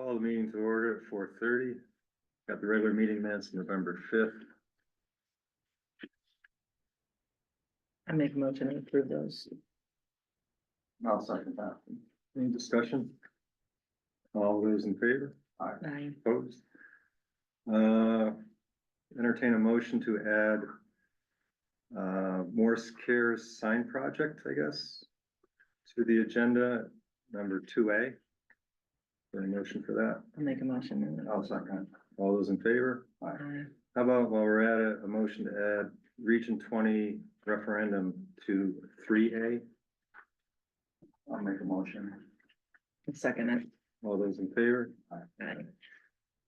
Call the meeting to order at 4:30. Got the regular meeting minutes November 5th. I make a motion to approve those. I'll second that. Any discussion? All those in favor? Aye. Opposed? Entertain a motion to add Morse Cares sign project, I guess, to the agenda, number 2A. Any motion for that? I'll make a motion. I'll second. All those in favor? Aye. How about while we're at it, a motion to add Region 20 referendum to 3A? I'll make a motion. Second it. All those in favor? Aye.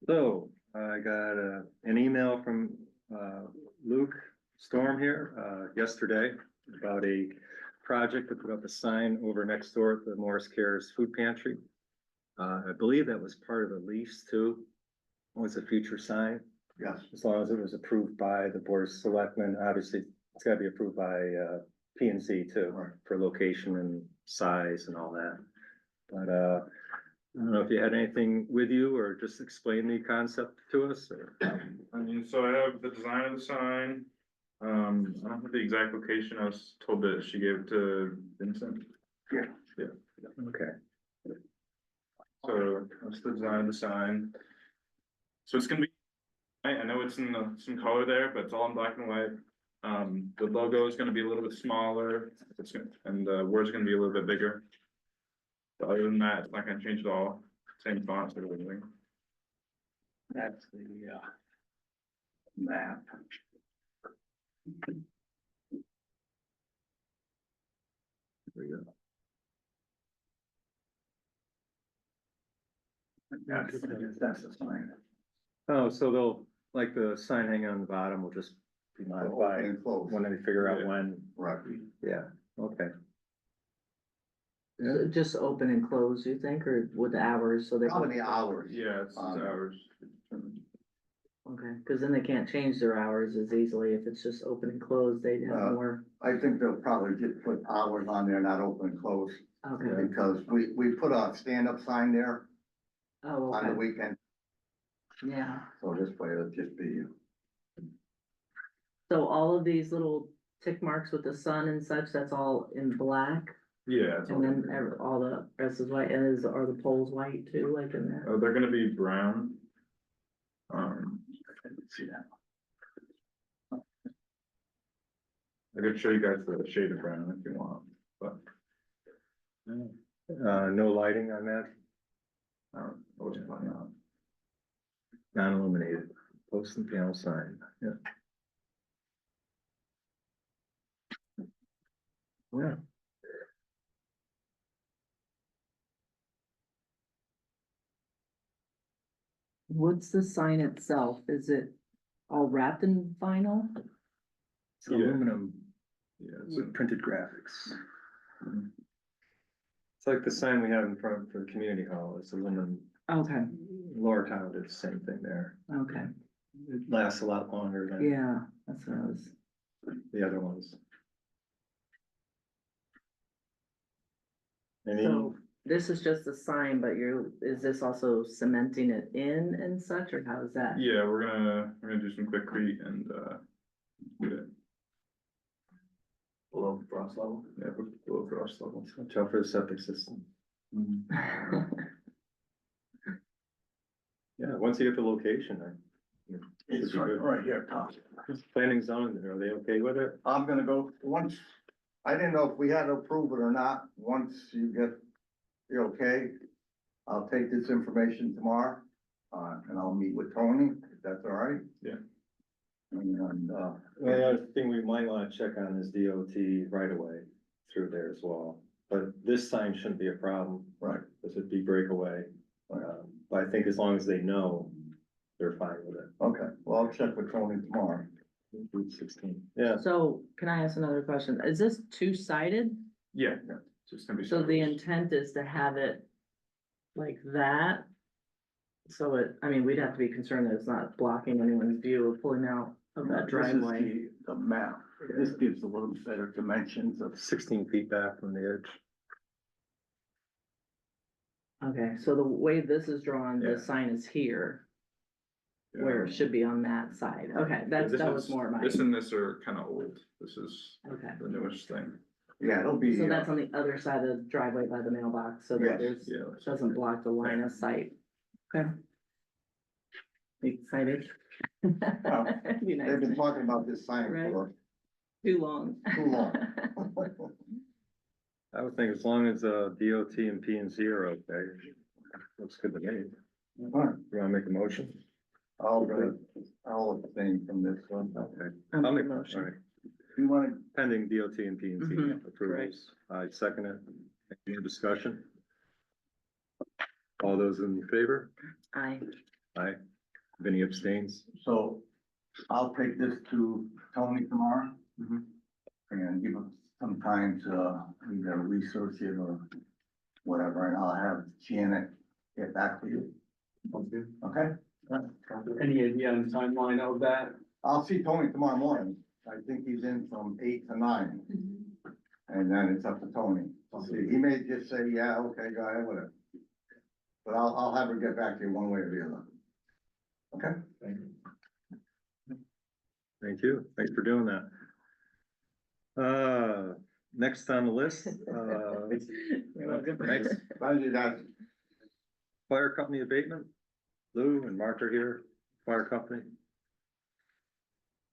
So I got an email from Luke Storm here yesterday about a project to put up a sign over next door at the Morris Cares Food Pantry. I believe that was part of the lease too. Was a future sign. Yes, As long as it was approved by the Board of Selectmen, obviously it's gotta be approved by P and Z too, Right. for location and size and all that. But I don't know if you had anything with you or just explain the concept to us or. I mean, so I have the design of the sign. I don't have the exact location. I was told that she gave it to Vincent. Okay, So that's the design of the sign. So it's gonna be, I know it's in some color there, but it's all in black and white. The logo is gonna be a little bit smaller, and the words are gonna be a little bit bigger. But other than that, it's not gonna change at all. Same fonts and everything. that's the map. there you go. That's the sign. Oh, so they'll, like the sign hanging on the bottom will just be modified Open and close. when they figure out Yeah. when, Right. yeah, okay. So just open and close, you think, or with the hours, so they? How many hours? Yeah, it's ours. Okay, cause then they can't change their hours as easily. If it's just open and close, they'd have more. I think they'll probably just put hours on there, not open and close, Okay, because we put a stand-up sign there oh, on the okay, weekend, yeah. so this way it'll just be. So all of these little tick marks with the sun and such, that's all in black? Yeah. It's all- And then all the rest is white, and are the poles white too, like in there? Oh, they're gonna be brown. I didn't see that. I could show you guys the shade of brown if you want, but No lighting on that, I don't know what's going on. non-illuminated, post and panel sign, yeah. Yeah. What's the sign itself? Is it all wrapped in vinyl? It's Yeah. aluminum Yeah, with printed graphics. It's like the sign we have in front for the community hall, it's aluminum. Okay, Lower Town did the same thing there. okay, It lasts a lot longer than yeah, that's what I was, the other ones. Any, so this is just a sign, but is this also cementing it in and such, or how's that? yeah, we're gonna do some quickcrete and do it. Below frost level. Yeah, below frost level. watch out for the septic system. Yeah, once you get the location, It's right here, Tom. planning zone, are they okay with it? I'm gonna go, once, I didn't know if we had to approve it or not, once you get, you're okay, I'll take this information tomorrow, and I'll meet with Tony, if that's all right. Yeah. And, Well, the other thing we might wanna check on is DOT right away through there as well, but this sign shouldn't be a problem. Right. This would be breakaway, but I think as long as they know, they're fine with it. okay, well, I'll check with Tony tomorrow. Route 16, yeah, So, can I ask another question? Is this two-sided? Yeah, it's just gonna be. So the sideways. intent is to have it like that? So I mean, we'd have to be concerned that it's not blocking anyone's view of pulling out of that driveway. The map, this gives a little better dimensions of. 16 feet back from the edge. Okay, so the way this is drawn, Yeah. the sign is here, where it should be on that side. Okay, This that was is- more my, This and this are kind of old. This is okay. the newest thing. Yeah, it'll be. So that's on the other side of the driveway by the mailbox, so that Yes. there's, Yeah. doesn't block the line of sight. Okay. Excited? Be They've nice. been talking about this sign Right. for Too long. too long. I would think as long as, DOT and P and Z are okay, looks good to me. Alright, You wanna make a motion? I'll abstain from this one. Okay. I'll I'll make make a a motion. motion. You wanna, Pending DOT and P and Z Mhm, approvals. I second it. Any discussion? All those in favor? Aye. Aye. Vinny abstains. so I'll take this to Tony tomorrow. Mhm. And give him some time to either research it or whatever, and I'll have Janet get back to you. Okay? Any idea on the timeline of that? I'll see Tony tomorrow morning. I think he's in from 8 to 9. And then it's up to Tony. See, he may just say, yeah, okay, go ahead with it. But I'll have her get back to you one way or the other. Okay? Thank you. Thanks for doing that. Next on the list, next, I did that. fire company abatement. Lou and Mark are here, fire company.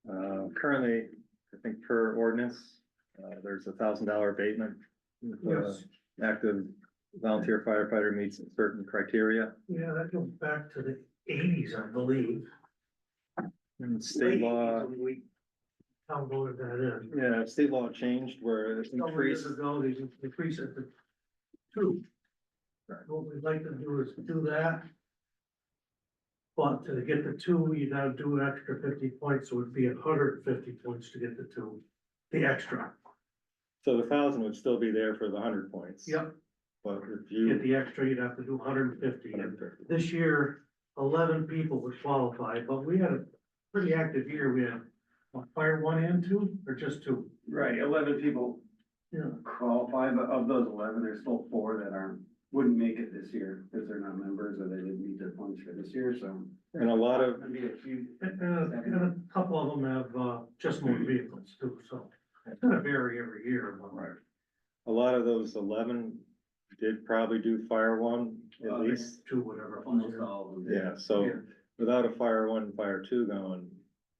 Currently, I think per ordinance, there's $1,000 abatement. If, Yes. active volunteer firefighter meets certain criteria. Yeah, that goes back to the eighties, I believe. And state law, We town voted that in. yeah, state law changed where it's Several years increased. ago, they increased it to 2. What we'd like to do is do that. But to get the 2, you gotta do an extra 50 points, so it'd be 150 points to get the 2, the extra. So the 1,000 would still be there for the 100 points. Yep, But if get you. the extra, you'd have to do 150. And this year, 11 people would qualify, but we had a pretty active year. We had fire 1 and 2, or just 2? Right, 11 people Yeah. qualify, but of those 11, there's still 4 that wouldn't make it this year because they're not members or they didn't meet their points for this year, so. And a lot of, That'd be a huge. And a couple of them have, just motor vehicles too, so it's gonna vary every year. but- Right. a lot of those 11 did probably do fire one at least. 2, whatever. Almost all of them. Yeah, so Yeah. without a fire one, and fire two going,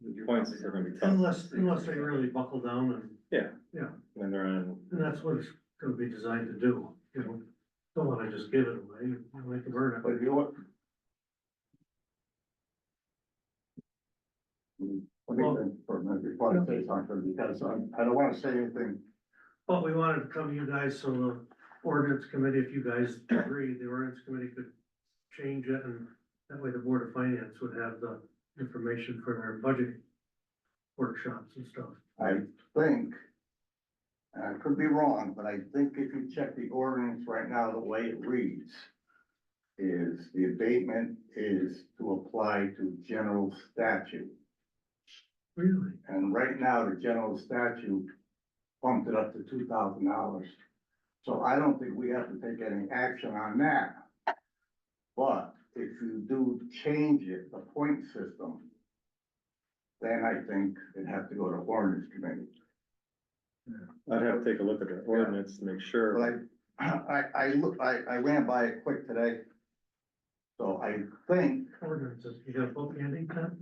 the points are gonna be tough. Unless they really buckle down and When they're on, And that's what it's gonna be designed to do, you know, don't wanna just give it away, you like to burn But it. you what? Let me think for a minute before I say something, because I don't wanna say anything. But we wanted to come to you guys, so the ordinance committee, if you guys agree, the ordinance committee could change it, and that way the board of finance would have the information for their budget workshops and stuff. I think, and I could be wrong, but I think if you check the ordinance right now, the way it reads is the abatement is to apply to general statute. Really? And right now, the general statute bumped it up to $2,000. So I don't think we have to take any action on that. But if you do change it, the point system, then I think it'd have to go to ordinance committee. I'd have to take a look at the ordinance to make sure. But I ran by it quick today. So I think Ordinances, you got a book handy, Ken?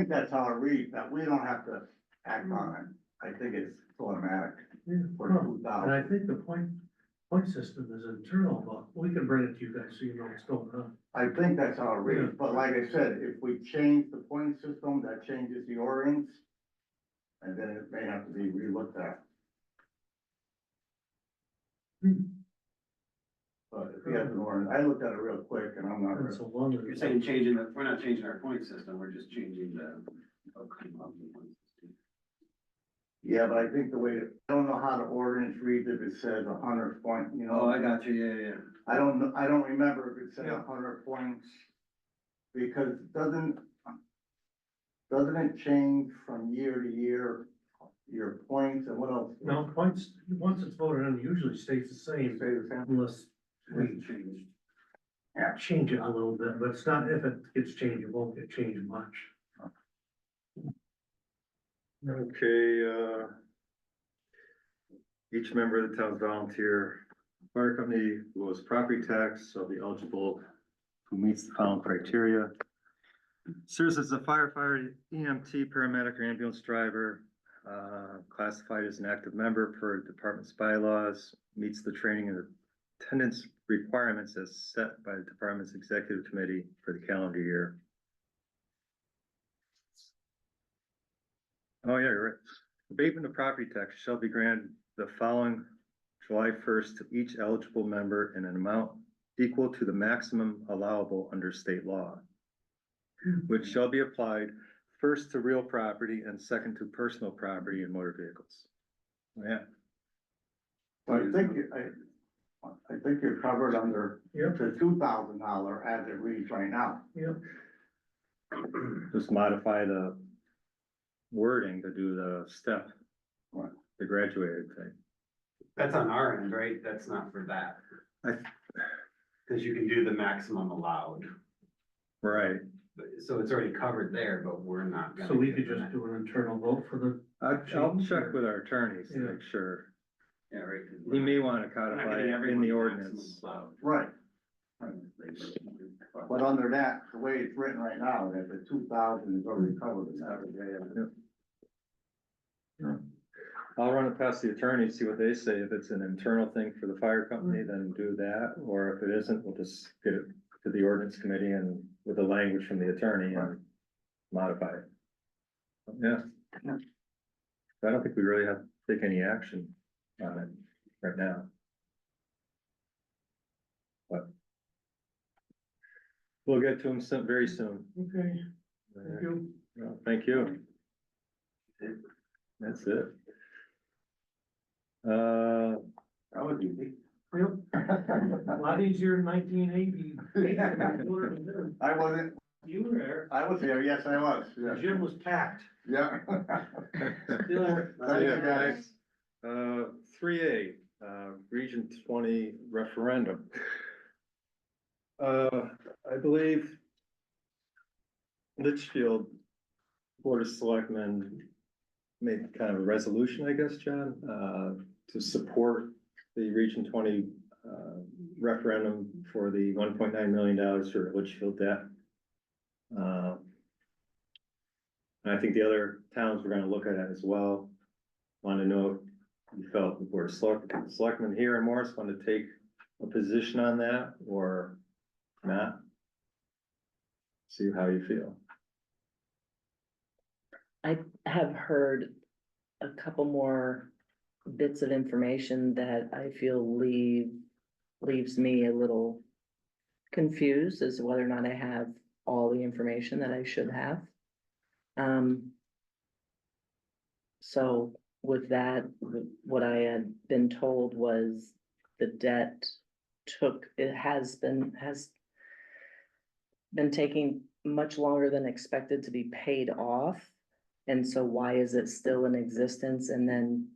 that's how it reads, that we don't have to act on it. I think it's automatic Yeah. for Huh. 2,000. And I think the point system is internal, but we can bring it to you guys so you know what's going on. I think that's how it reads, but like I said, if we change the point system, that changes the ordinance. And then it may have to be relooked at. But if you have an ordinance, I looked at it real quick and I'm not. And so long as. You're saying changing we're not changing our point system, we're just changing the outcome of the point system. Yeah, but I think the way, I don't know how the ordinance reads, if it says 100 point, you know. Oh, I got you, yeah. I don't know, I don't remember if it said 100 points. Because doesn't it change from year to year, your points and what else? No, points, once it's voted on, it usually stays the same Say the same. unless Hasn't changed. change it a little bit, but it's not, if it gets changed, it won't get changed much. Okay, each member of the town's volunteer fire company who owes property tax shall be eligible, who meets the following criteria. Serves as a firefighter, EMT, paramedic, or ambulance driver, classified as an active member per department's bylaws, meets the training and attendance requirements as set by the department's executive committee for the calendar year. Oh, yeah, you're right. Abatement of property tax shall be granted the following July 1st to each eligible member in an amount equal to the maximum allowable under state law, which shall be applied first to real property and second to personal property and motor vehicles. Yeah, I think you're covered under Yep, the $2,000 as it reads right now. yep. just modify the wording to do the step, Right. the graduated thing. That's on our end, right? That's not for that. I- Cause you can do the maximum allowed, Right, so it's already covered there, but we're not gonna. So we give could them just that. do an internal vote for the, I'll check with our attorneys to Yeah. make sure. Yeah, right. 'cause We we're may not- wanna we're not codify getting it in everyone the maximum ordinance. allowed. Right. But under that, the way it's written right now, that the 2,000 is already covered in that. I'll run it past the attorney, see what they say. If it's an internal thing for the fire company, then do that, or if it isn't, we'll just get it to the ordinance committee and with the language from the attorney and modify it. Yeah. I don't think we really have to take any action on it right now. But we'll get to them very soon. okay, thank you. Well, thank you. That's it. That was easy. Yep, a lot easier than 1980. I wasn't, You were there, I was there, yes, I was, the yeah. gym was packed. Yeah. Still, Thank you, guys. 3A, Region 20 referendum. I believe Litchfield Board of Selectmen made kind of a resolution, I guess, John, to support the Region 20 referendum for the $1.9 million for Litchfield debt. And I think the other towns were gonna look at it as well. Want to know if you felt the Board of Selectmen here in Morris want to take a position on that or not? See how you feel. I have heard a couple more bits of information that I feel leaves me a little confused as to whether or not I have all the information that I should have. So with that, what I had been told was the debt has been taking much longer than expected to be paid off. And so why is it still in existence and then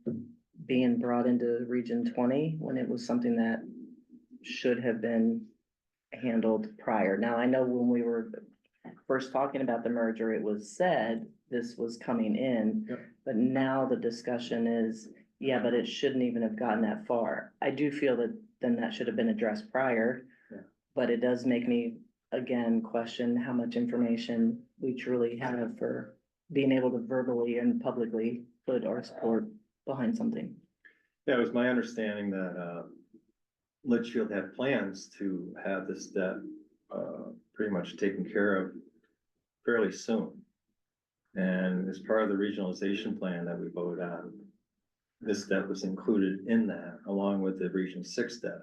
being brought into Region 20 when it was something that should have been handled prior? Now, I know when we were first talking about the merger, it was said this was coming in. Yep. But now the discussion is, yeah, but it shouldn't even have gotten that far. I do feel that then that should have been addressed prior. Yeah. But it does make me, again, question how much information we truly have for being able to verbally and publicly put our support behind something. Yeah, it was my understanding that, Litchfield had plans to have this debt, pretty much taken care of fairly soon. And as part of the regionalization plan that we voted on, this debt was included in that, along with the Region 6 debt,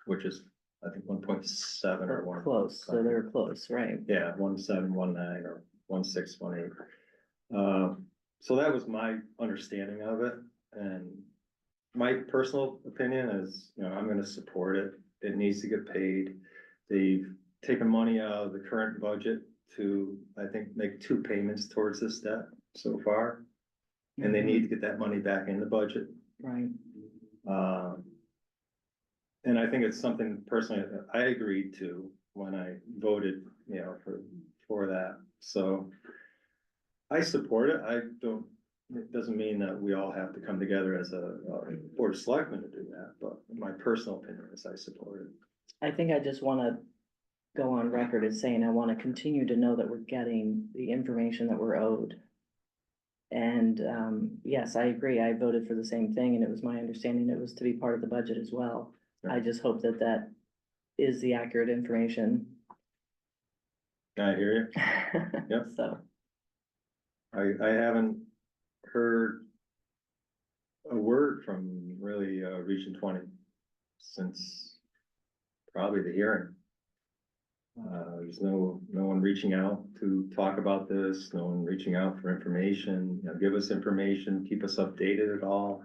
which is, I think, 1.7 or 1. Close, so they're close, right? Yeah, 1.719 or 1.618. So that was my understanding of it, and my personal opinion is, you know, I'm gonna support it. It needs to get paid. They've taken money out of the current budget to, I think, make 2 payments towards this debt so far. And they need to get that money back in the budget. Right, And I think it's something personally that I agreed to when I voted, for that, so. I support it, it doesn't mean that we all have to come together as a board of selectmen to do that, but my personal opinion is I support it. I think I just wanna go on record as saying I wanna continue to know that we're getting the information that we're owed. And, yes, I agree, I voted for the same thing, and it was my understanding it was to be part of the budget as well. I just hope that that is the accurate information. I hear you. Yep. So, I haven't heard a word from really, Region 20 since probably the hearing. There's no one reaching out to talk about this, no one reaching out for information, give us information, keep us updated at all.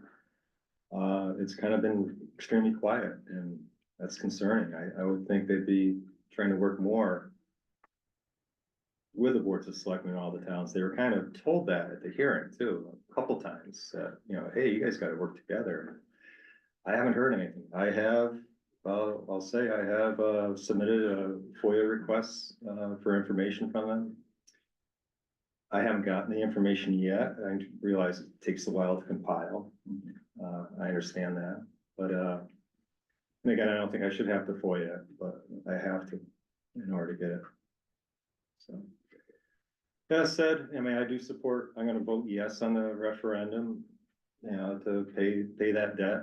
It's kind of been extremely quiet, and that's concerning. I would think they'd be trying to work more with the boards of selectmen in all the towns. They were kind of told that at the hearing too, a couple times, hey, you guys gotta work together. I haven't heard anything. I'll say I have submitted a FOIA request for information from them. I haven't gotten the information yet. I realize it takes a while to compile. I understand that, but and again, I don't think I should have to FOIA, but I have to in order to get it. So. That said, I mean, I do support, I'm gonna vote yes on the referendum, to pay that debt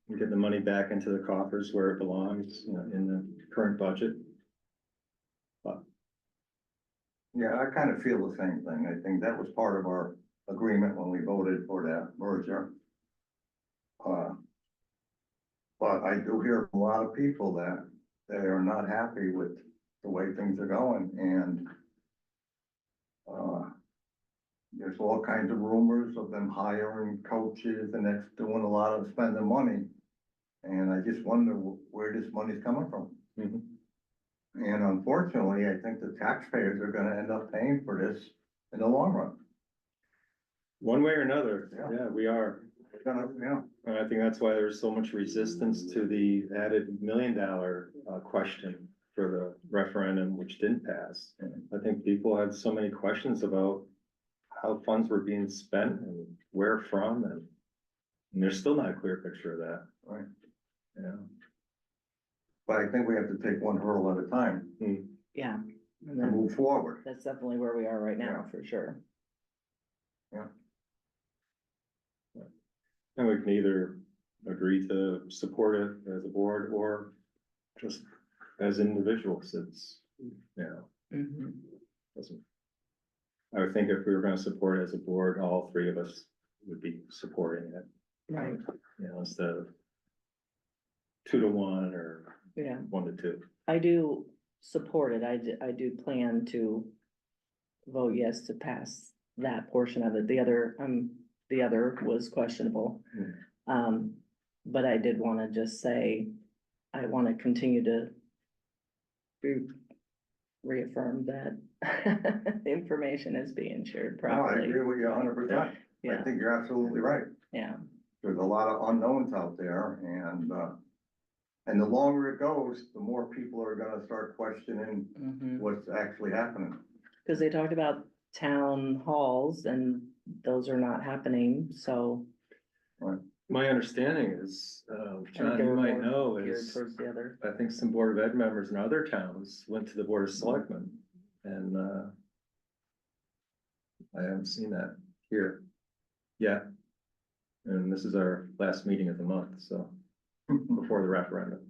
and get the money back into the coffers where it belongs, in the current budget. But Yeah, I kind of feel the same thing. I think that was part of our agreement when we voted for that merger. But I do hear from a lot of people that they are not happy with the way things are going, and there's all kinds of rumors of them hiring coaches and that's doing a lot of spending money. And I just wonder where this money's coming from. mhm. And unfortunately, I think the taxpayers are gonna end up paying for this in the long run. One way or another, Yeah. yeah, we are. They're gonna, yeah, And I think that's why there's so much resistance to the added $1 million question for the referendum, which didn't pass. And I think people have so many questions about how funds were being spent and where from, and there's still not a clear picture of that. right. Yeah. But I think we have to take one hurdle at a time yeah, and and then move forward. that's definitely where we are right now, for sure. And we can either agree to support it as a board or just as individuals. It's, Mhm. doesn't. I would think if we were gonna support it as a board, all three of us would be supporting it, Right, instead of 2-1 or yeah. 1-2. I do support it. I do plan to vote yes to pass that portion of it. The other was questionable. But I did wanna just say, I wanna continue to reaffirm that information is being shared No, I properly. agree with you 100%. I Yeah, think you're absolutely right. yeah, There's a lot of unknowns out there, and the longer it goes, the more people are gonna start questioning what's actually happening. cause they talked about town halls and those are not happening, so. My understanding is, I think John, they you were might more know, geared is towards the other. I think some Board of Ed members in other towns went to the Board of Selectmen, and, I haven't seen that here yet. And this is our last meeting of the month, so, before the referendum.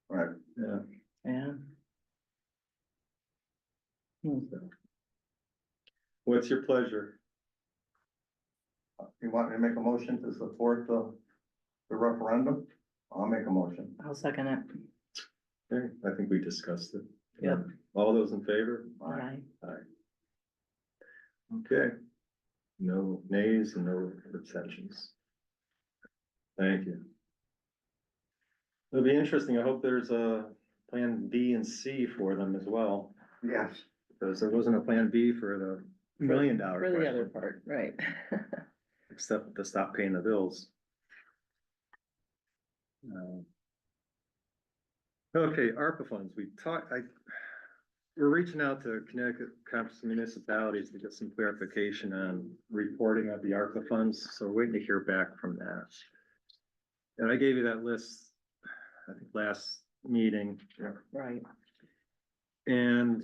Right. Yeah. Yeah. What's your pleasure? You want me to make a motion to support the referendum? I'll make a motion. I'll second it. Okay, I think we discussed it. Yep. All those in favor? Aye. Okay. No nays and no abstentions. Thank you. It'll be interesting. I hope there's a plan B and C for them as well, Yes. because there wasn't a plan B for the $1 million For the other question, part, right. except to stop paying the bills. Okay, ARPA funds, we're reaching out to Connecticut Conference of Municipalities to get some clarification on reporting of the ARPA funds, so we're waiting to hear back from that. And I gave you that list, I think, last meeting, Right. and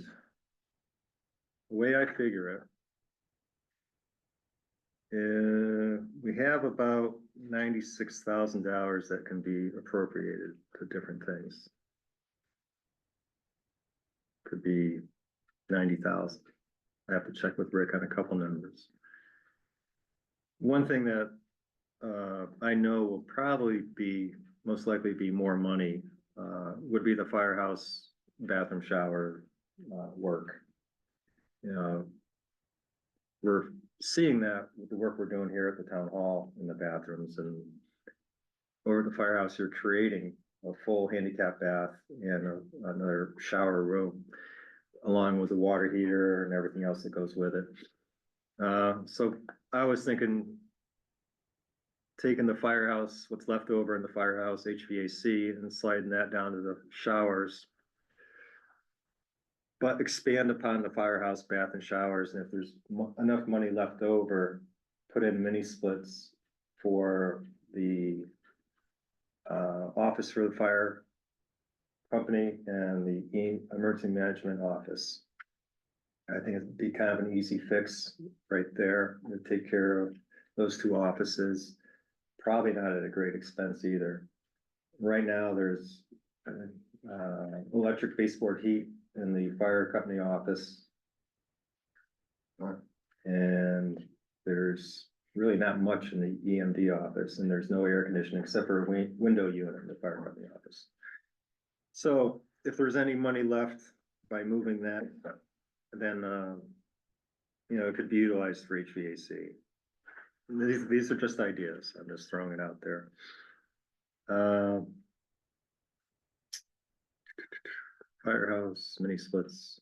the way I figure it, we have about $96,000 that can be appropriated to different things. Could be 90,000. I have to check with Rick on a couple numbers. One thing that I know will probably be, most likely be more money, would be the firehouse bathroom shower work. We're seeing that with the work we're doing here at the town hall in the bathrooms, and over at the firehouse, you're creating a full handicap bath and another shower room, along with the water heater and everything else that goes with it. So I was thinking taking the firehouse, what's left over in the firehouse HVAC, and sliding that down to the showers. But expand upon the firehouse bath and showers, and if there's enough money left over, put in mini splits for the office for the fire company and the emergency management office. I think it'd be kind of an easy fix right there to take care of those two offices. Probably not at a great expense either. Right now, there's electric baseboard heat in the fire company office. And there's really not much in the EMD office, and there's no air conditioning except for a window unit in the fire company office. So if there's any money left by moving that, then, it could be utilized for HVAC. These are just ideas. I'm just throwing it out there. Firehouse, mini splits.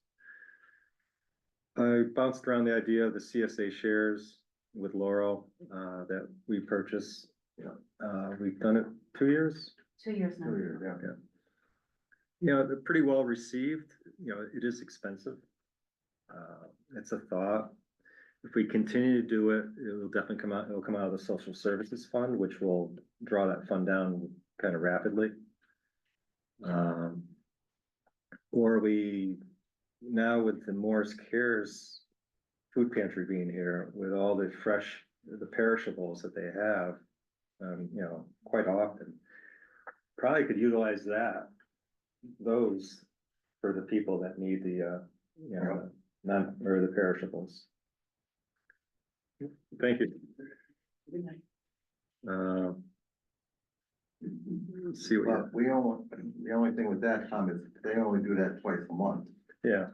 I bounced around the idea of the CSA shares with Laurel, that we purchased. We've done it 2 years. 2 years now. 2 years, yeah. They're pretty well received. It is expensive. It's a thought. If we continue to do it, it'll definitely come out, it'll come out of the social services fund, which will draw that fund down kind of rapidly. Or we, now with the Morris Cares food pantry being here, with all the the perishables that they have, quite often, probably could utilize those for the people that need the, the perishables. Thank you. Let's see what, But the only thing with that, Tom, is they only do that twice a month. yeah,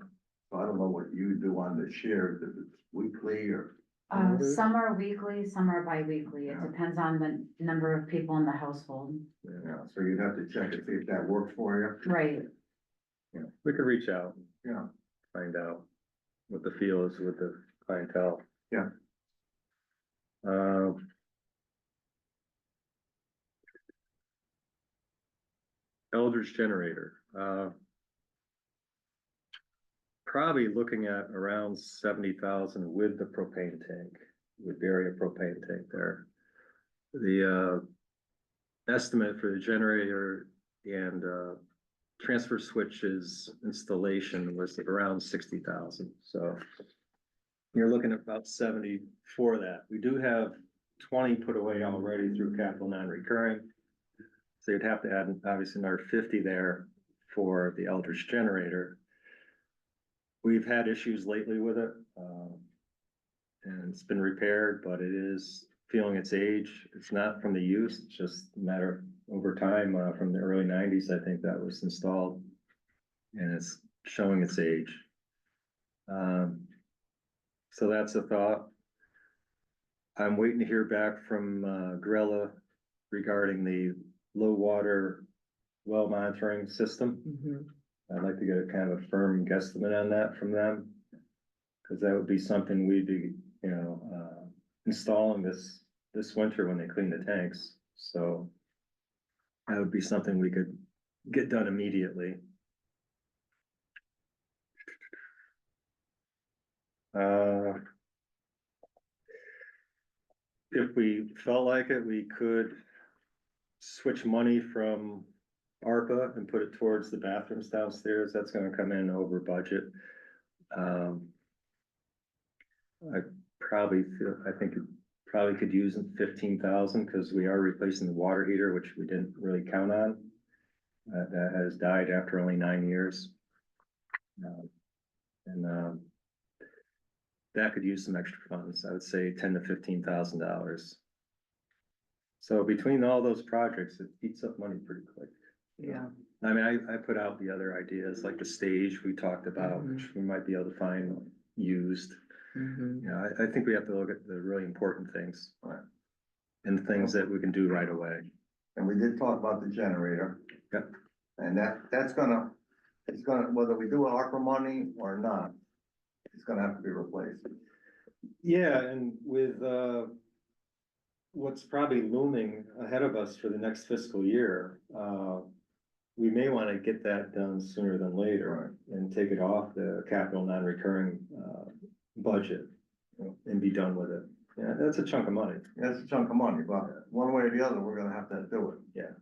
So I don't know what you do on the shares, if it's weekly or. Some are weekly, some are bi-weekly. It Yeah. depends on the number of people in the household. Yeah, so you'd have to check and see if that works for you. Right. we could reach out, Yeah, find out what the feel is with the clientele. Yeah. Eldridge generator, probably looking at around 70,000 with the propane tank, with bury a propane tank there. The estimate for the generator and transfer switches installation was around 60,000, so you're looking at about 70 for that. We do have 20 put away already through capital non-recurring. So you'd have to add obviously another 50 there for the Eldridge generator. We've had issues lately with it, and it's been repaired, but it is feeling its age. It's not from the use, it's just a matter of over time, from the early 90s, I think that was installed, and it's showing its age. So that's a thought. I'm waiting to hear back from Gorilla regarding the low water well monitoring system. I'd like to get a kind of a firm guesstimate on that from them. Cause that would be something we'd be, installing this winter when they clean the tanks. So that would be something we could get done immediately. If we felt like it, we could switch money from ARPA and put it towards the bathrooms downstairs. That's gonna come in over budget. I think it probably could use 15,000 because we are replacing the water heater, which we didn't really count on. That has died after only 9 years. And that could use some extra funds. I would say $10,000 to $15,000. So between all those projects, it eats up money pretty quick. Yeah. I mean, I put out the other ideas, like the stage we talked about, which we might be able to find used. Mhm. You know, I think we have to look at the really important things. Right. And things that we can do right away. And we did talk about the generator. Yep. And it's gonna, whether we do ARPA money or not, it's gonna have to be replaced. Yeah, and with, what's probably looming ahead of us for the next fiscal year, we may want to get that done sooner than later and take it off the capital non-recurring, budget and be done with it. Yeah, that's a chunk of money. That's a chunk of money, but one way or the other, we're gonna have to do it. Yeah.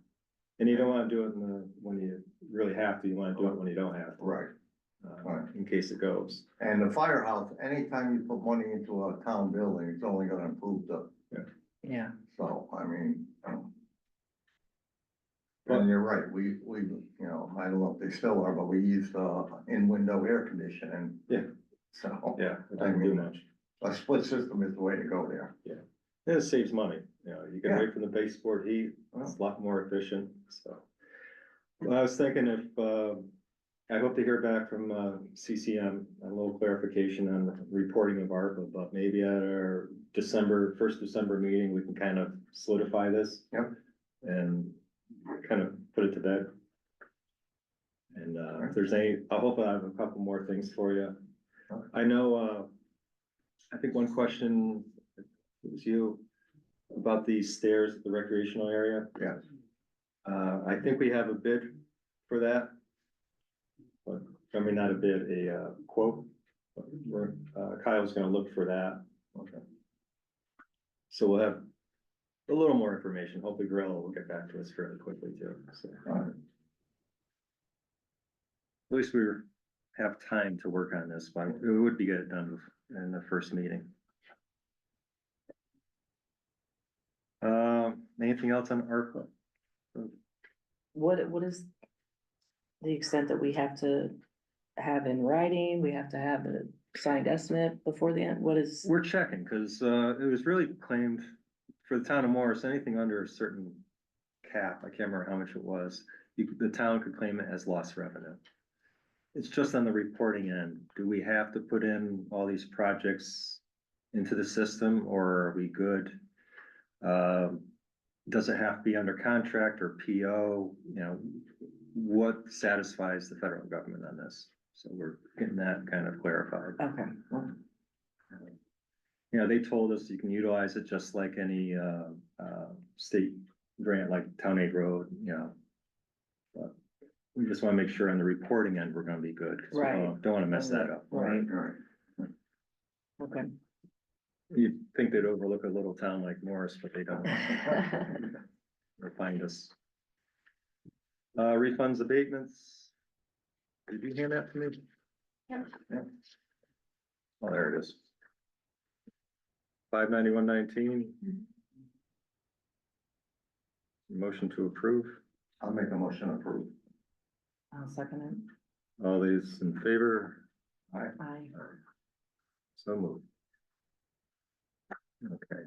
And you don't want to do it when you really have to, you want to do it when you don't have to. Right. Right. In case it goes. And the firehouse, anytime you put money into a town building, it's only gonna improve Yeah. so, I mean, and you're right, we, you know, I don't know if they still are, but we use, in-window air conditioning. Yeah. So. Yeah, it doesn't do much. A split system is the way to go there. And it saves money, you know, you can Yeah. wait for the baseboard heat, it's a lot more efficient, so. Well, I was thinking if, I hope to hear back from, CCM, a little clarification on the reporting of ARPA, but maybe at our first December meeting, we can kind of solidify this. Yep. And kind of put it to bed. And, if there's I hope I have a couple more things for you. Okay. I know, I think one question, it was you, about these stairs at the recreational area. Yes. I think we have a bid for that. But, I mean, not a bid, a quote. Kyle's gonna look for that. Okay. So we'll have a little more information. Hopefully Gorilla will get back to us fairly quickly too, so. All right. At least we have time to work on this, but it would be good done in the first meeting. Anything else on ARPA? What is the extent that we have to have in writing? We have to have a signed estimate before the end? What is? We're checking, cause, it was really claimed for the town of Morris, anything under a certain cap, I can't remember how much it was, the town could claim it as lost revenue. It's just on the reporting end. Do we have to put in all these projects into the system, or are we good? Does it have to be under contract or PO? You know, what satisfies the federal government on this? So we're getting that kind of clarified. Okay. You know, they told us you can utilize it just like any, state grant, like Town Aid Road, you know. But we just wanna make sure on the reporting end, we're gonna be good, 'cause we Right. don't wanna mess that up. Right. Right. Okay. You'd think they'd overlook a little town like Morris, but they don't. Or find us. Refunds, abatements. Did you hand that to me? Yep. Yeah. Oh, there it is. 591.19. Motion to approve. I'll make a motion to approve. I'll second it. All these in favor? Aye. So moved. Okay.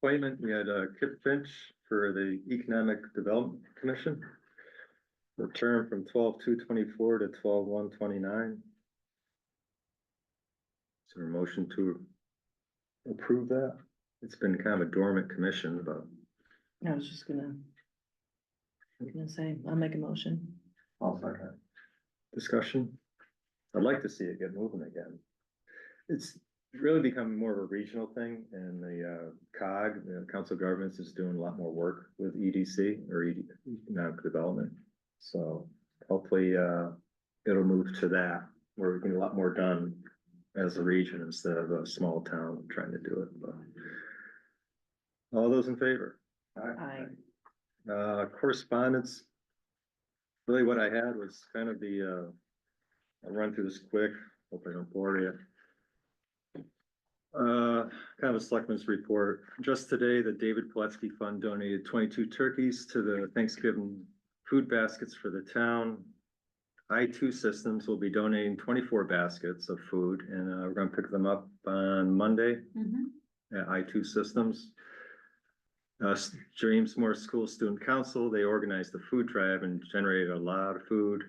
Appointment, we had Kip Finch for the Economic Development Commission. The term from 12/2/24 to 12/1/29. Is there a motion to approve that? It's been kind of a dormant commission, but I was just gonna say, I'll make a motion. I'll second. discussion. I'd like to see it get moving again. It's really becoming more of a regional thing, and the COG, the Council of Governments, is doing a lot more work with EDC or economic development. So hopefully, it'll move to that, where we can get a lot more done as a region instead of a small town trying to do it. But all those in favor? I, Correspondence. Really what I had was kind of the, I'll run through this quick, hope I don't bore you. Kind of a selectmen's report. Just today, the David Pulaski Fund donated 22 turkeys to the Thanksgiving food baskets for the town. I2 Systems will be donating 24 baskets of food, and we're gonna pick them up on Monday at I2 Systems. Jamesmore School Student Council, they organized the food drive and generated a lot of food,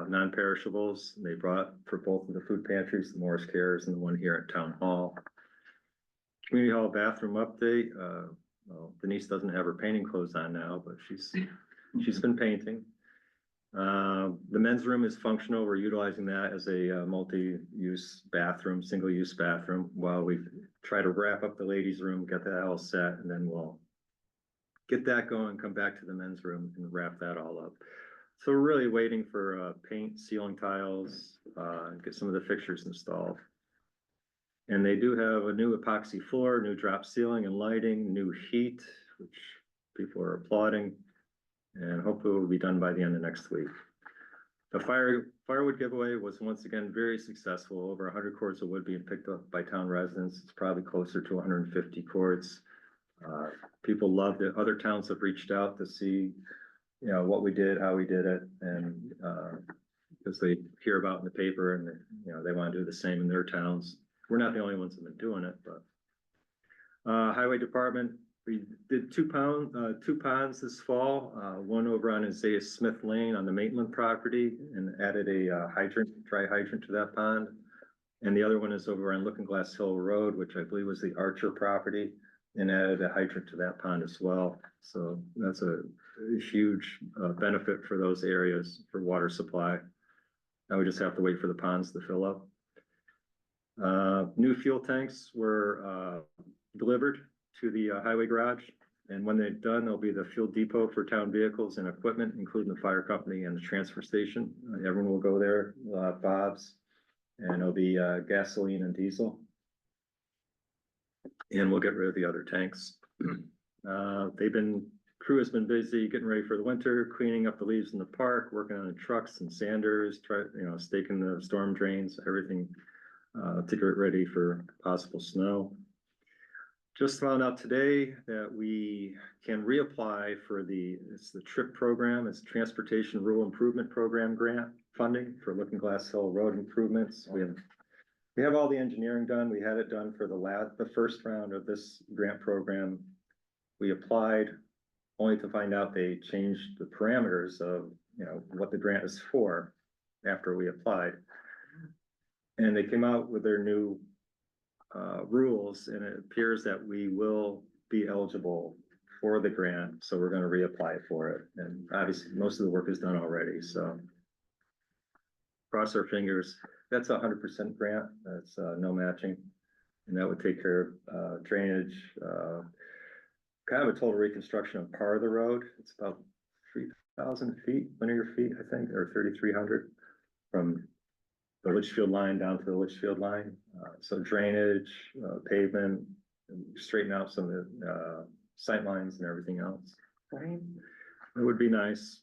non-perishables. They brought for both of the food pantries, the Morris Cares and the one here at Town Hall. Community Hall bathroom update. Well, Denise doesn't have her painting clothes on now, but she's been painting. The men's room is functional. We're utilizing that as a multi-use bathroom, single-use bathroom, while we try to wrap up the ladies' room, get that all set, and then we'll get that going, come back to the men's room and wrap that all up. So we're really waiting for paint, ceiling tiles, get some of the fixtures installed. And they do have a new epoxy floor, new drop ceiling and lighting, new heat, which people are applauding. And hopefully it will be done by the end of next week. The firewood giveaway was once again very successful. Over 100 cords of wood being picked up by town residents. It's probably closer to 150 cords. People loved it. Other towns have reached out to see, you know, what we did, how we did it, and because they hear about it in the paper, and you know, they want to do the same in their towns. We're not the only ones that have been doing it, but Highway Department, we did two ponds this fall. One over on Isaiah Smith Lane on the Maitland property, and added a dry hydrant to that pond. And the other one is over on Looking Glass Hill Road, which I believe was the Archer property, and added a hydrant to that pond as well. So that's a huge benefit for those areas for water supply. Now we just have to wait for the ponds to fill up. New fuel tanks were delivered to the highway garage, and when they're done, there'll be the fuel depot for town vehicles and equipment, including the fire company and the transfer station. Everyone will go there, Bob's, and it'll be gasoline and diesel. And we'll get rid of the other tanks. Crew has been busy getting ready for the winter, cleaning up the leaves in the park, working on the trucks and sanders, staking the storm drains, everything to get ready for possible snow. Just found out today that we can reapply for it's the TRIP program, it's Transportation Rural Improvement Program grant funding for Looking Glass Hill Road improvements. We have all the engineering done. We had it done for the first round of this grant program. We applied only to find out they changed the parameters of, what the grant is for after we applied. And they came out with their new rules, and it appears that we will be eligible for the grant. So we're going to reapply for it. And obviously most of the work is done already. So cross our fingers. That's 100% grant. That's no matching. And that would take care of drainage, kind of a total reconstruction of part of the road. It's about 3,000 feet, linear feet, I think, or 3,300 from the Litchfield line down to the Litchfield line. So drainage, pavement, and straighten out some of the sight lines and everything else. right. It would be nice.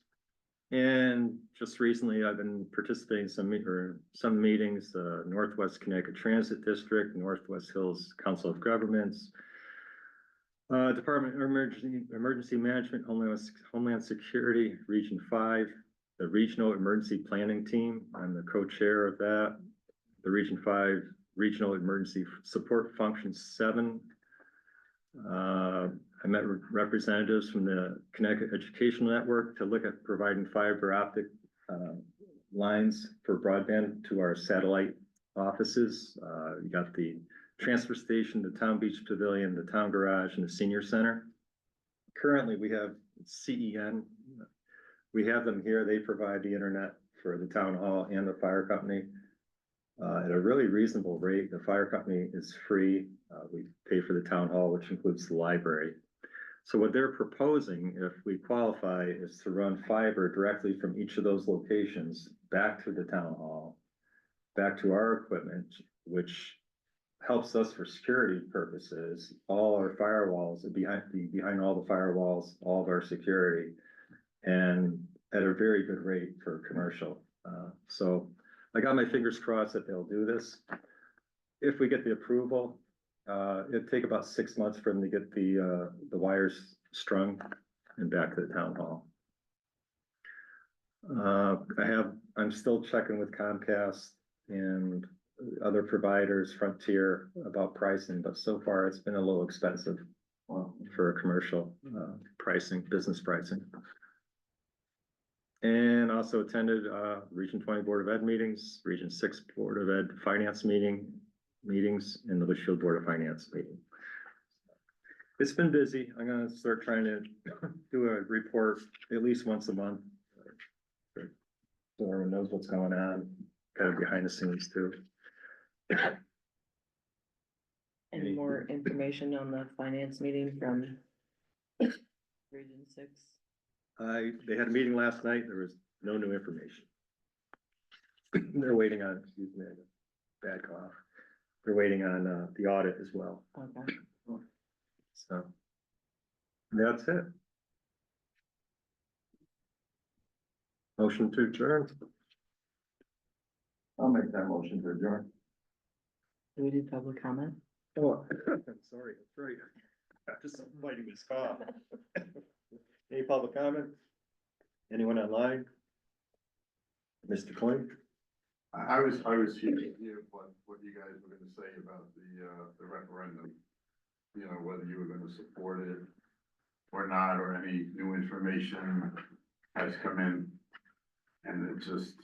And just recently, I've been participating in some meetings, Northwest Connecticut Transit District, Northwest Hills Council of Governments, Department of Emergency Management, Homeland Security, Region 5, the Regional Emergency Planning Team. I'm the co-chair of that. The Region 5 Regional Emergency Support Function 7. I met with representatives from the Connecticut Educational Network to look at providing fiber optic lines for broadband to our satellite offices. You got the transfer station, the Town Beach Pavilion, the Town Garage, and the Senior Center. Currently, we have CEN. We have them here. They provide the internet for the town hall and the fire company. at a really reasonable rate. The fire company is free. We pay for the town hall, which includes the library. So what they're proposing, if we qualify, is to run fiber directly from each of those locations back to the town hall, back to our equipment, which helps us for security purposes. All our firewalls, behind all the firewalls, all of our security, and at a very good rate for commercial. So I got my fingers crossed that they'll do this. If we get the approval, it'd take about 6 months for them to get the wires strung and back to the town hall. I'm still checking with Comcast and other providers, Frontier, about pricing, but so far it's been a little expensive for commercial pricing, business pricing. And also attended Region 20 Board of Ed meetings, Region 6 Board of Ed Finance meetings, and the Litchfield Board of Finance meeting. It's been busy. I'm gonna start trying to do a report at least once a month. So everyone knows what's going on, kind of behind the scenes too. Any more information on the finance meeting from Region 6? They had a meeting last night. There was no new information. They're waiting on, excuse me, I got a bad cough. They're waiting on the audit as well. Okay. So that's it. Motion to adjourn. I'll make that motion to adjourn. Do we do public comment? Oh, I'm sorry, that's right. I'm just fighting this cough. Any public comment? Anyone online? Mr. Coyne? I was here to hear what you guys were gonna say about the referendum. You know, whether you were gonna support it or not, or any new information has come in. And it just,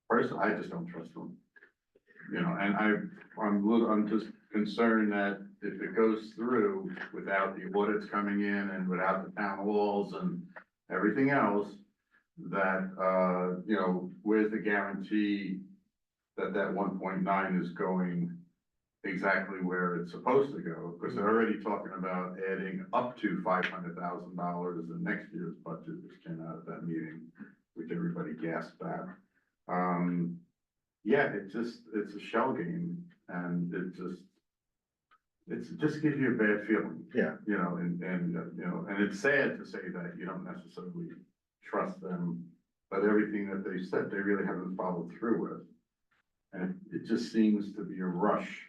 personally, I just don't trust them. You know, and I'm just concerned that if it goes through without the audits coming in and without the town halls and everything else, that, you know, where's the guarantee that that 1.9 is going exactly where it's supposed to go? Because they're already talking about adding up to $500,000 in next year's budget, which came out at that meeting, which everybody gasped at. Yeah, it's a shell game, and it just gives you a bad feeling. Yeah. You know, and you know, and it's sad to say that you don't necessarily trust them, but everything that they said, they really haven't followed through with. And it just seems to be a rush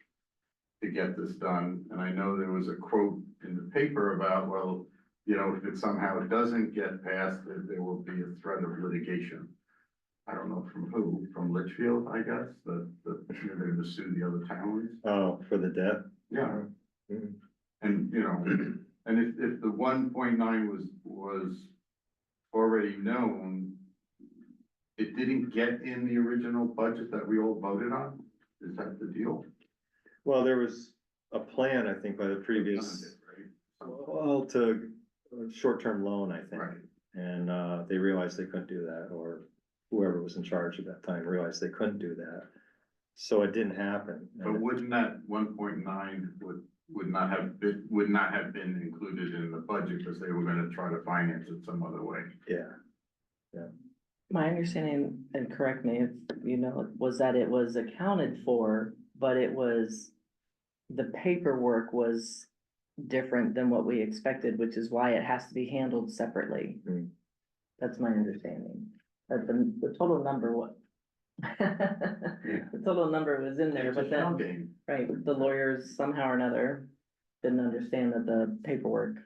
to get this done. And I know there was a quote in the paper about, well, you know, if it somehow doesn't get passed, there will be a threat of litigation. I don't know from who, from Litchfield, I guess, that they're going to sue the other towns. Oh, for the debt? Yeah. Mhm. And, you know, and if the 1.9 was already known, it didn't get in the original budget that we all voted on? Is that the deal? Well, there was a plan, I think, by the previous, well, to a short-term loan, I think. Right. And they realized they couldn't do that, or whoever was in charge at that time realized they couldn't do that. So it didn't happen. But wouldn't that 1.9 would not have been included in the budget because they were gonna try to finance it some other way? Yeah, My understanding, and correct me if you know, was that it was accounted for, but the paperwork was different than what we expected, which is why it has to be handled separately. Mm. That's my understanding. That the total number, the total number was in there, It's a but shell then, game. right, the lawyers somehow or another didn't understand that the paperwork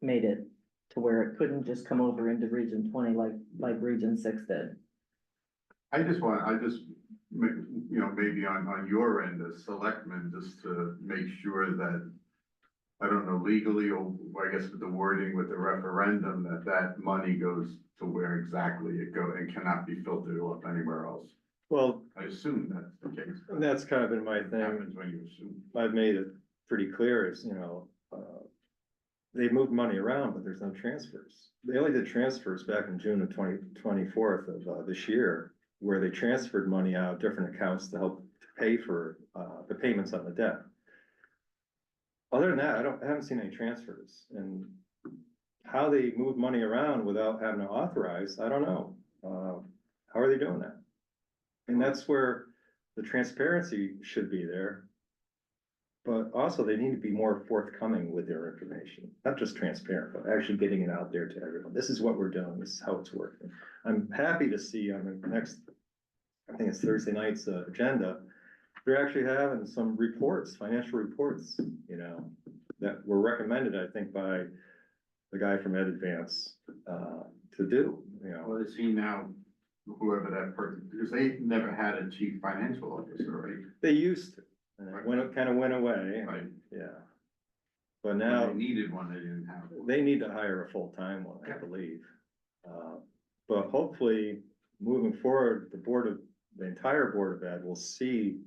made it to where it couldn't just come over into Region 20 like Region 6 did. I just, you know, maybe on your end as selectmen, just to make sure that, I don't know, legally, or I guess with the wording with the referendum, that money goes to where exactly it go and cannot be filtered off anywhere else. well, I assume that's the case. and that's kind of been my What thing. happens when you assume? I've made it pretty clear is, you know, they moved money around, but there's no transfers. They only did transfers back in June of 2024 of this year. where they transferred money out of different accounts to help pay for, the payments on the debt. Other than that, I haven't seen any transfers, and how they move money around without having to authorize, I don't know. How are they doing that? And that's where the transparency should be there. But also, they need to be more forthcoming with their information, not just transparent, but actually getting it out there to everyone. This is what we're doing, this is how it's working. I'm happy to see on the next, I think it's Thursday night's agenda, they're actually having some reports, financial reports, you know, that were recommended, I think, by the guy from Ed Advance, to do, you know. Well, is he now, whoever that person, because they never had a chief financial officer, right? They used to, and it kind of went away, Right. yeah. But When now, they needed one, they didn't have one. they need to hire a full-time one, I believe. But hopefully, moving forward, the entire Board of Ed will see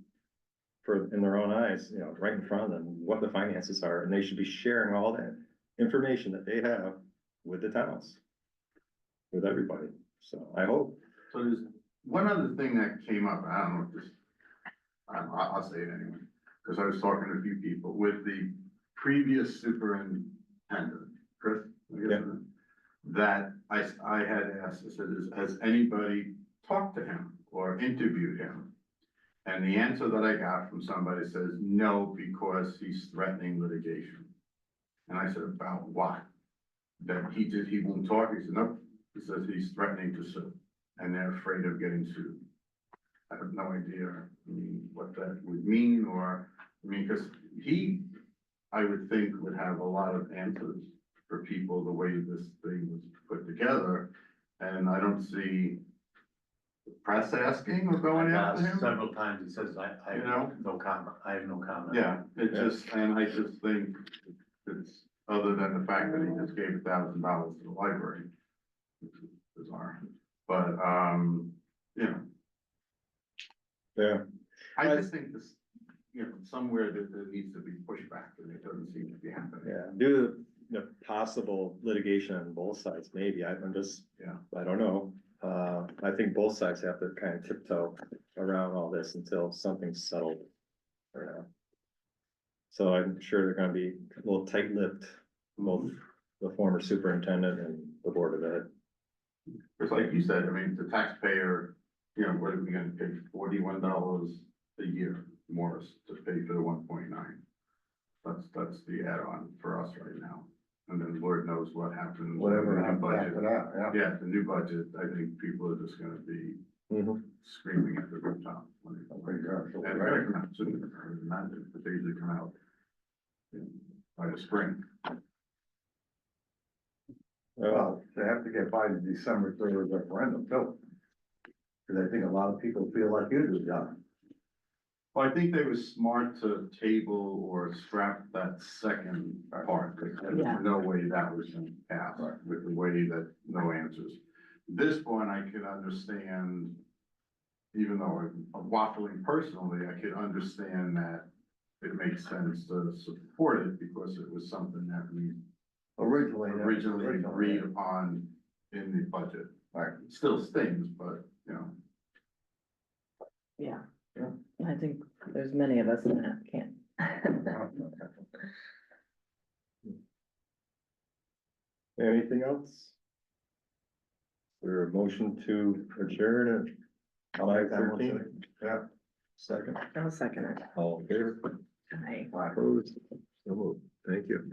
in their own eyes, you know, right in front of them, what the finances are, and they should be sharing all that information that they have with the towns, with everybody. So I hope. So there's one other thing that came up, I don't know if this, I'll say it anyway, because I was talking to a few people with the previous superintendent, Chris, I guess, Yeah. that I had asked, I said, has anybody talked to him or interviewed him? And the answer that I got from somebody says, no, because he's threatening litigation. And I said, about what? That he won't talk, he said, nope, he says he's threatening to sue, and they're afraid of getting sued. I have no idea, I mean, what that would mean, or, I mean, because he, I would think, would have a lot of answers for people, the way this thing was put together, and I don't see the press asking or going after him. Several times he says, I You have know? no comment, I have no comment. Yeah, it just, and I just think it's, other than the fact that he just gave $1,000 to the library, which is bizarre, but, you know, Yeah. I just think this, you know, somewhere that there needs to be pushback, and it doesn't seem to be happening. Yeah, due to the possible litigation on both sides, maybe, I'm just, Yeah. I don't know. I think both sides have to kind of tiptoe around all this until something's settled. You know. So I'm sure they're gonna be a little tight-lipped, both the former superintendent and the Board of Ed. It's like you said, I mean, the taxpayer, you know, what are we gonna pay, $41 a year more to pay for the 1.9? That's the add-on for us right now, and then Lord knows what happens. Whatever with the new happens budget. after that, yeah. Yeah, the new budget, I think people are just gonna be Mhm. screaming at the rooftop. when it- I'm pretty sure. And they're gonna come out soon, I would imagine, but they usually come out by the spring. Well, they have to get by the December 3rd referendum too. Because I think a lot of people feel like you do, John. Well, I think they were smart to table or scrap that second part, because there Yeah. was no way that was gonna pass, with the way that no answers. This one, I could understand, even though I'm waffling personally, I could understand that it makes sense to support it, because it was something that we originally agreed upon in the budget. Right. Still stings, but, you know. Yeah, I think there's many of us that can't. Anything else? Or a motion to adjourn at I'll make that 5:13? motion. Yeah. Second, I'll second it. all in favor? Aye. Opposed? So moved. Thank you.